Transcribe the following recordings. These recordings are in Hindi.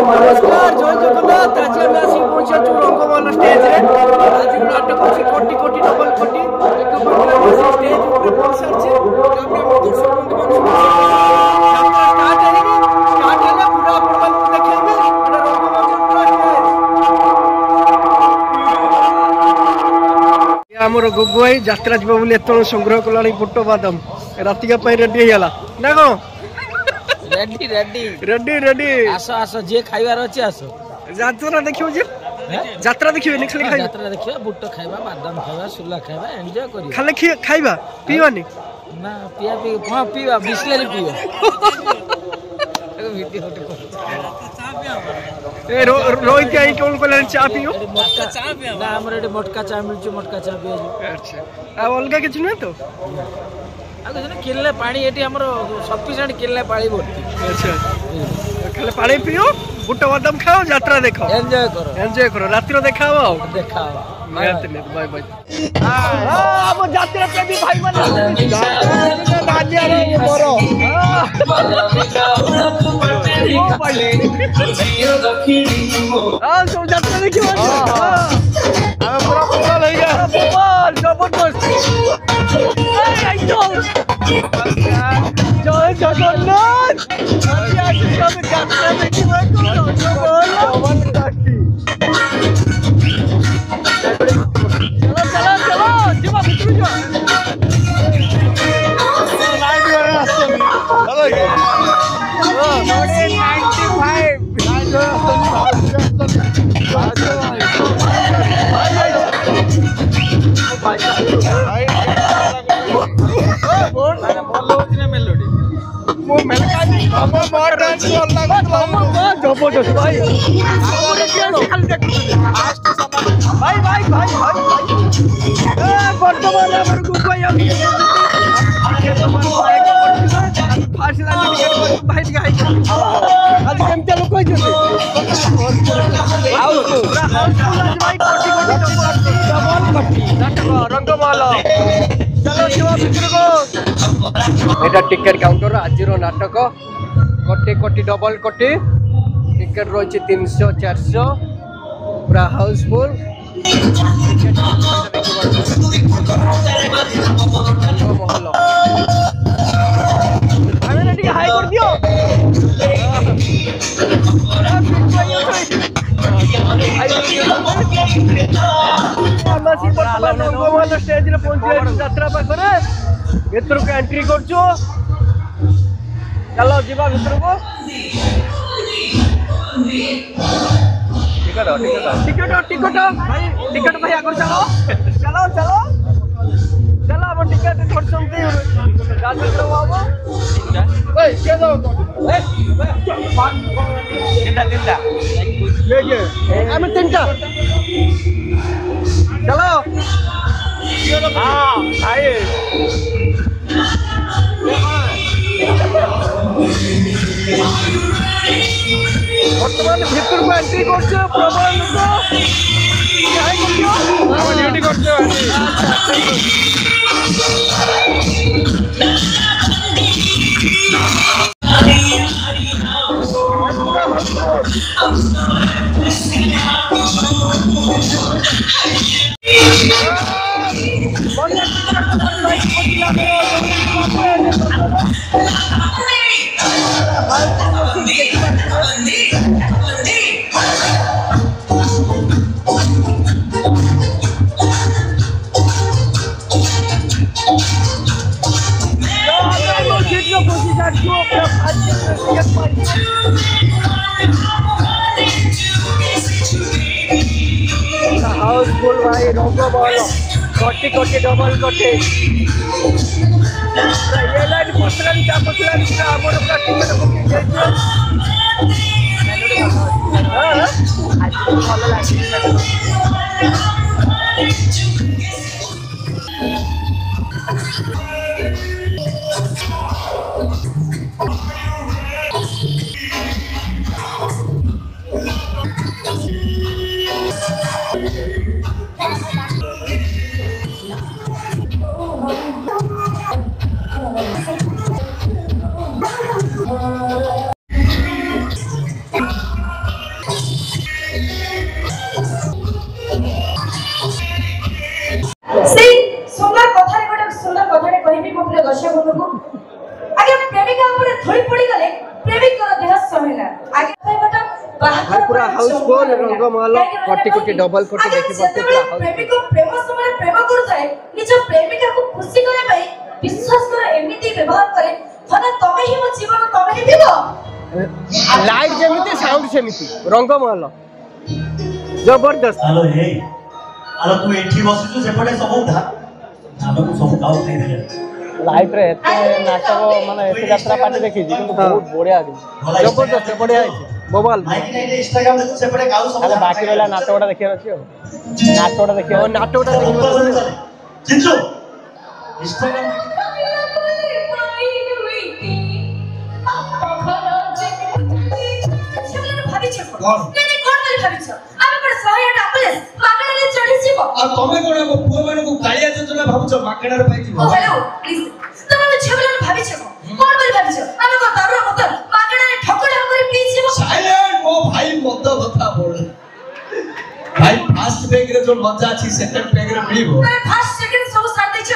नमस्कार जय जगन्नाथ आज आम आसी पहुंचा रंगमहल स्टेज रे आज नाटक अच्छी कोटी कोटी डबल कोटी एक स्टेज ऊपर पहुंच सारी स्टार्ट है पूरा अपन देखेंगे आमर गुगु भाई यात्रा जीव बोली एत संग्रह कला बुट बादाम रातिका रेडी है ना कौन रेडी रेडी रेडी रेडी आस आस जे खाइबार अछि आस यात्रा देखियो जे यात्रा देखियो नि खाली खाइबा यात्रा देखियो बुट खाइबा बादाम खाइबा सुला खाइबा एन्जॉय करियो खाली खाइबा पीवानी ना पिया पी हां पीवा बिस्लरी पियो वीडियो फोटो ए रोई के आई कोन कोन चा पियो मटका चा पियो ना हमर एटे मटका चा मिलछु मटका चा पियो अच्छा आ अलगा किछ न तो आगे जने किल्ले पानी एटी हमर सफिशिएंट किल्ले पानी भर्ती अच्छा खाली पानी पियो बुट बादाम खाओ यात्रा देखो एन्जॉय करो रात्रि देखाओ बाय बाय हां अब यात्रा पे भी भाई माने दादिया रे मोरो हां सब यात्रा देखियो हां पूरा पूरा लग गया बोल जबरदस्त आई तो जय जगन्नाथ आज सब यात्रा देखियो बोल चलो चलो जीवा भितर जा नाइट वाला रास्ता में चलो 95 मेलोडी वो मेलकानी हम मोर डांस वाला जबरदस्त भाई खाली देख भाई भाई भाई भाई ए वर्तमान हमर गुगु भाई हम फास्ट लाइन टिकट भाई दिखाई आज केमते लोग कहि जते आओ पूरा हाउसफुल आज भाई कोटी कोटी डबल कोटी नाटक रंगमहल चलो जीवा भितर को एटा टिकट काउंटर आज रो नाटक कोटी कोटी डबल कोटी टिकट रोचे 300 400 पूरा हाउसफुल हाई कर दियो स्टेज रे पहुंची यात्रा पाखरे भीतर को एंट्री करछो चलो जीवा भीतर को टिकट भाई टिकट भाई आगर चलो चलो चलो चलो हम टिकट करछंती गाड़ी रे बाबू ओए के दो तीनटा ये हम तीनटा चलो हां भाई वर्तमान भीतर को एंट्री करछो प्रबल लोक काय करछो हम ड्यूटी करछो हाउसफुल भाई रंगमहल कोटी कोटी डबल कोटी ये लाइन पसलानी का हमर का टिकट बुकिंग जाइछो हां आज भलो लागी पूरा हाउसफुल रंगमहल कोटी कोटी डबल कोटी देखि पड़ते पूरा प्रेमिक प्रेम समय प्रेम करथाय निज प्रेमिका को खुशी करे भाई विश्वास कर एमिति व्यवहार करे थने तमे ही मो जीवन तमे ही दिबो लाइट जेमिति साउंड सेमिति रंगमहल जबरदस्त। हेलो हे आलो तू एठी बसिछु सेपटे सब धान को सब गाउ खाइ देले लाइफ रे एते नाटक माने एते यात्रा पार्टी देखि किंतु बहुत बढ़िया जबरदस्त बढ़िया है मोबाइल माइक नहीं इंस्टाग्राम देखो सेपटे गाउ सब खाली बाकी रहला नाटकटा देखिया अछि नाटकटा देखिया नाटकटा देखि चिंचो इंस्टाग्राम आ तमे कोन पुओ माने को कालिया योजना भाबुछ माकणार पाइ जीव ओ हेलो प्लीज तमे छेबलन भाबी छ कोन बोली भाबी छ आमे को दारू मत माकणार ठकड़ा करे पी जीव साइलेंट ओ भाई मत बता बोल भाई फर्स्ट बैग रे जो मजा अछि सेकंड बैग रे मिलिबो अरे फर्स्ट सेकंड सब साथ दै छ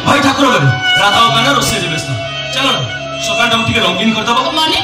भाई ठाकुर राधा गाना रोसे व्यस्त चलो सकाल टाइम टिके रंगीन कर दबो माने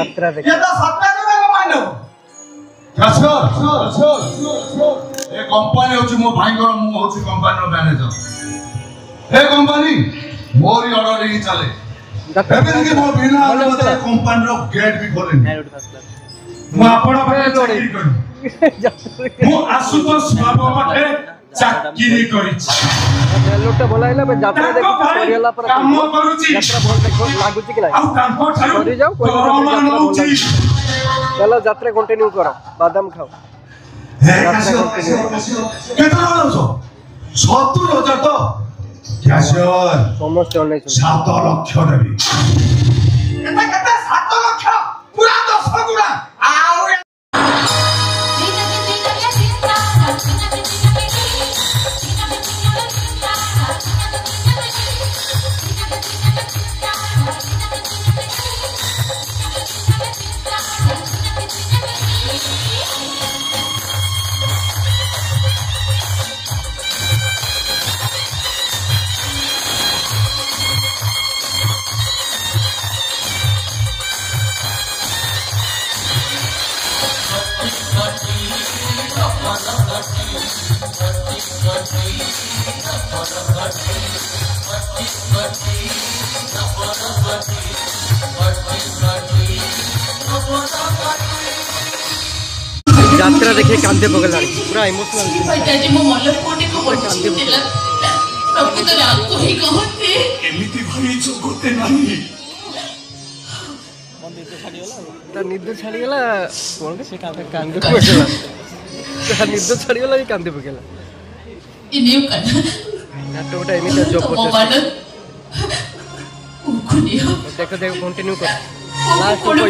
यात्रा देखो ए कंपनी होची मो भाई को मु होची कंपनी रो मैनेजर ए कंपनी मोरी ऑर्डर ही चले एबे कि मो बिना अनुमति कंपनी रो गेट भी खोले मु आपण पे चाकरी करी मु आशुतोष बाबू मठे चाकरी करी लोटा बोलाइला बे यात्रा देखि परियाला पर काम करूची यात्रा बोल देखो लागुची कि नाही आ कांको ठारू करी जाओ कोई यात्रा चलो यात्रा कंटिन्यू करो बादाम खाओ केतना लाउछो 70000 तो क्याशर समस्त 7 लाख देबी केता 7 लाख पूरा 10 गुणा आउ यात्रा देखिए कांदे पगला पूरा इमोशनल पिताजी मो मन कोटे खबर दिला प्रभु तो रात को ही कहते एमिति भाई जगते नाही निद छाड़ी गला कोन के से कांदे पगला निद छाड़ी गला कि कांदे पगला इनियो कना नाटोटा एमिति जॉब करते मोबाइल उखुनियो देखो देखो कंटिन्यू कर लास्ट को ना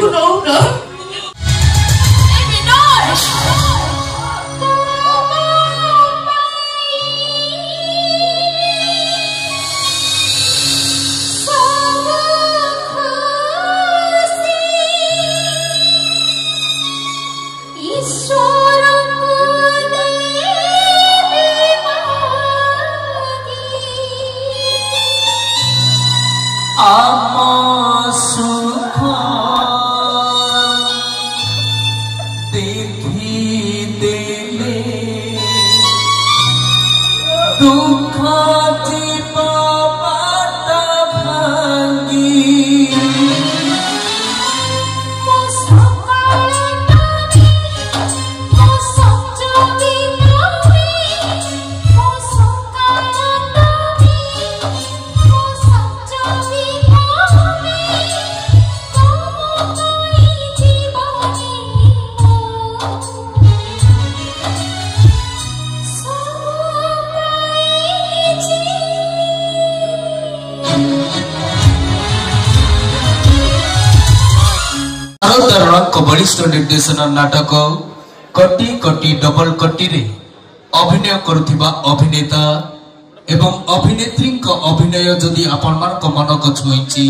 वरिष्ठ निर्देशन नाटक कटी कटी डबल कटी रे अभिनय करुथिबा अभिनेता एवं अभिनेत्री अभिनय जदि आपण मन को छुईची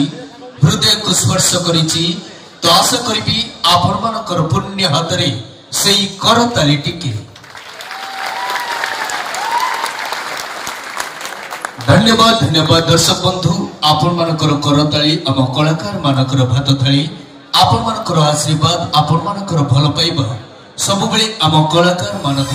हृदय को स्पर्श करिची तो आशा करी आपण मानकर पुण्य हाथ रे सेई करताली टिके धन्यवाद धन्यवाद दर्शक बंधु आपण मानकर करताली आम कलाकार मानकर भात थाली आपण मानकर आशीर्वाद आपण मानकर भल पाइबा सब बेले आम कलाकार मानक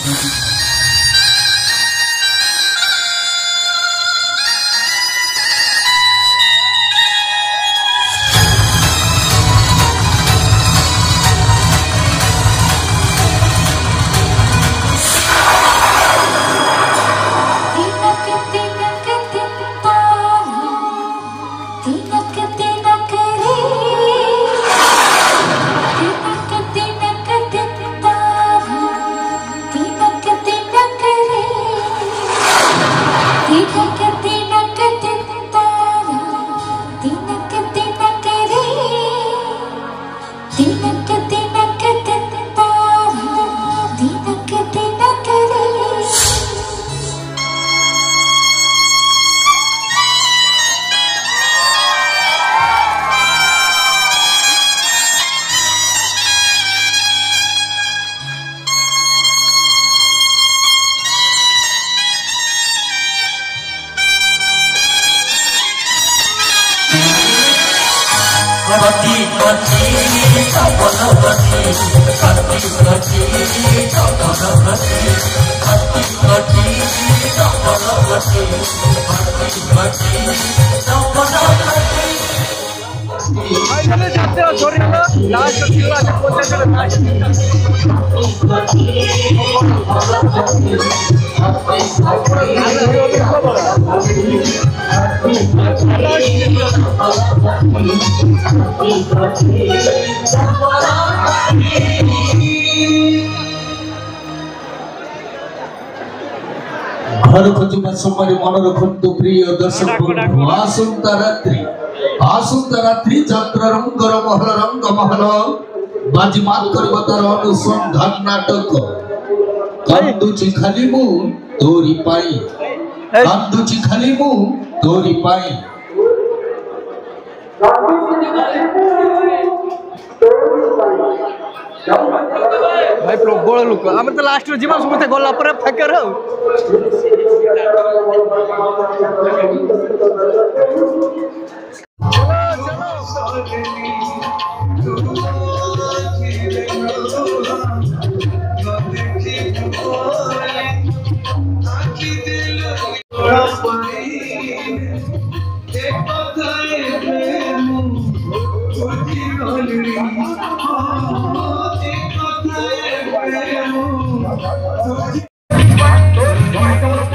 घर खोजा समय मन रखु प्रिय दर्शक आसंता रात्रि जात्रा रंगर महल रंग महल बाजीमात कर तार अनुसंधान नाटक कांदुची खाली मु तोरी पाई कांदुची खाली मु तोरी पाई भाई प्रबल लोक आम तो लास्ट जीवन समस्त गला पर फाकर Thank you.